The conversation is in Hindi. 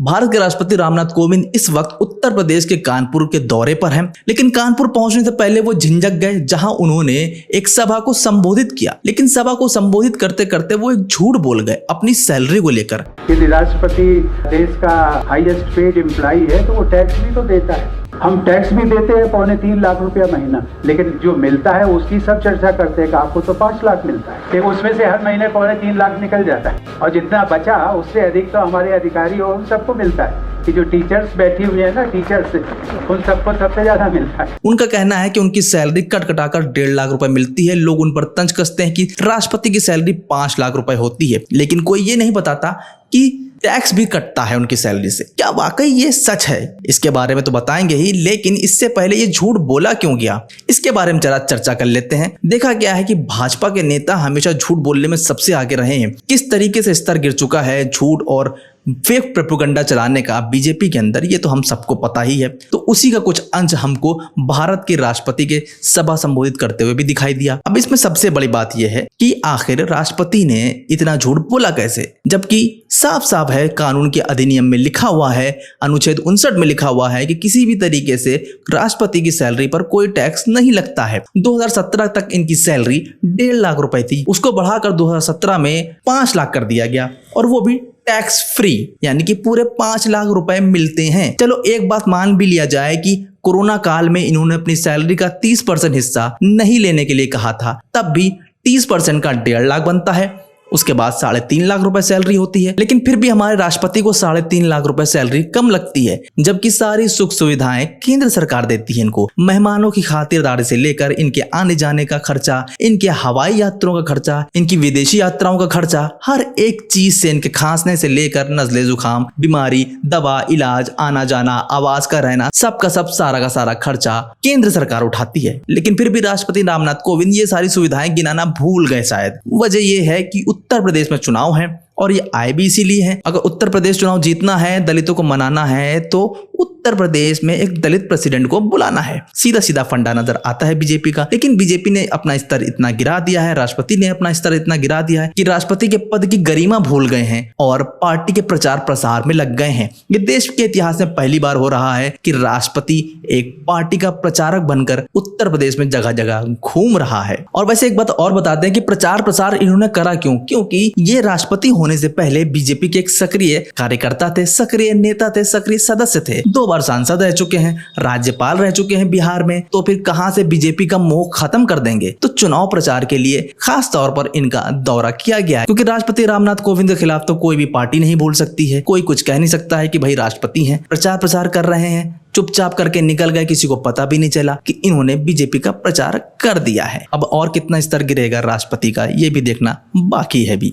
भारत के राष्ट्रपति रामनाथ कोविंद इस वक्त उत्तर प्रदेश के कानपुर के दौरे पर हैं, लेकिन कानपुर पहुंचने से पहले वो झिंझक गए, जहां उन्होंने एक सभा को संबोधित किया। लेकिन सभा को संबोधित करते करते वो एक झूठ बोल गए अपनी सैलरी को लेकर। यदि राष्ट्रपति देश का हाईएस्ट पेड एम्प्लॉई है तो वो टैक्स भी तो देता है। हम टैक्स भी देते हैं 3.25 लाख रुपया महीना, लेकिन जो मिलता है उसकी सब चर्चा करते हैं कि आपको तो 5 लाख मिलता है, उसमें से हर महीने 3.25 लाख निकल जाता है और जितना बचा उससे अधिक तो हमारे अधिकारी और सबको मिलता है। कि जो टीचर्स बैठी हुई है ना, टीचर्स उन सबको सबसे ज्यादा मिलता है। उनका कहना है कि उनकी सैलरी कट कटाकर 1.5 लाख रुपए मिलती है। लोग उन पर तंज कसते हैं कि राष्ट्रपति की सैलरी 5 लाख रुपए होती है, लेकिन कोई ये नहीं बताता कि टैक्स भी कटता है उनकी सैलरी से। क्या वाकई ये सच है? इसके बारे में तो बताएंगे ही, लेकिन इससे पहले ये झूठ बोला क्यों गया, इसके बारे में जरा चर्चा कर लेते हैं। देखा गया है कि भाजपा के नेता हमेशा झूठ बोलने में सबसे आगे रहे हैं। किस तरीके से स्तर गिर चुका है झूठ और फेक प्रोपेगेंडा चलाने का बीजेपी के अंदर, ये तो हम सबको पता ही है। तो उसी का कुछ अंश हमको भारत के राष्ट्रपति के सभा संबोधित करते हुए भी दिखाई दिया। अब इसमें सबसे बड़ी बात यह है कि आखिर राष्ट्रपति ने इतना झूठ बोला कैसे, जबकि साफ साफ है कानून के अधिनियम में लिखा हुआ है, अनुच्छेद 59 में लिखा हुआ है कि किसी भी तरीके से राष्ट्रपति की सैलरी पर कोई टैक्स नहीं लगता है। 2017 तक इनकी सैलरी 1.5 लाख रुपए थी, उसको बढ़ाकर 2017 में 5 लाख कर दिया गया, और वो भी टैक्स फ्री, यानी कि पूरे 5 लाख रुपए मिलते हैं। चलो एक बात मान भी लिया जाए कि कोरोना काल में इन्होंने अपनी सैलरी का 30% हिस्सा नहीं लेने के लिए कहा था, तब भी 30% का 1.5 लाख बनता है। उसके बाद 3.5 लाख रुपए सैलरी होती है, लेकिन फिर भी हमारे राष्ट्रपति को 3.5 लाख रुपए सैलरी कम लगती है, जबकि सारी सुख सुविधाएं केंद्र सरकार देती है इनको। मेहमानों की खातिरदारी से लेकर इनके आने जाने का खर्चा, इनके हवाई यात्राओं का खर्चा, इनकी विदेशी यात्राओं का खर्चा, हर एक चीज से, इनके खांसने से लेकर नजले जुकाम, बीमारी, दवा, इलाज, आना जाना, आवास का रहना, सबका सब सारा का सारा खर्चा केंद्र सरकार उठाती है। लेकिन फिर भी राष्ट्रपति रामनाथ कोविंद ये सारी सुविधाएं गिनाना भूल गए। शायद वजह यह है कि उत्तर प्रदेश में चुनाव है और ये आए भी इसीलिए है। अगर उत्तर प्रदेश चुनाव जीतना है, दलितों को मनाना है, तो उत्तर प्रदेश में एक दलित प्रेसिडेंट को बुलाना है। सीधा सीधा फंडा नजर आता है बीजेपी का। लेकिन बीजेपी ने अपना स्तर इतना गिरा दिया है, राष्ट्रपति ने अपना स्तर इतना गिरा दिया है कि राष्ट्रपति के पद की गरिमा भूल गए हैं और पार्टी के प्रचार प्रसार में लग गए हैं। ये देश के इतिहास में पहली बार हो रहा है कि राष्ट्रपति एक पार्टी का प्रचारक बनकर उत्तर प्रदेश में जगह जगह घूम रहा है। और वैसे एक बात और बताते हैं कि प्रचार प्रसार इन्होंने करा क्यों, क्योंकि ये राष्ट्रपति होने से पहले बीजेपी के एक सक्रिय कार्यकर्ता थे, सक्रिय नेता थे, सक्रिय सदस्य थे। 2 बार सांसद रह चुके हैं, राज्यपाल रह चुके हैं बिहार में, तो फिर कहां से बीजेपी का मोह खत्म कर देंगे। तो चुनाव प्रचार के लिए खास तौर पर इनका दौरा किया गया है, क्योंकि राष्ट्रपति रामनाथ कोविंद के खिलाफ तो कोई भी पार्टी नहीं बोल सकती है। कोई कुछ कह नहीं सकता है कि भाई राष्ट्रपति हैं, प्रचार प्रसार कर रहे हैं, चुपचाप करके निकल गए, किसी को पता भी नहीं चला कि इन्होंने बीजेपी का प्रचार कर दिया है। अब और कितना स्तर गिरेगा राष्ट्रपति का, ये भी देखना बाकी है भी।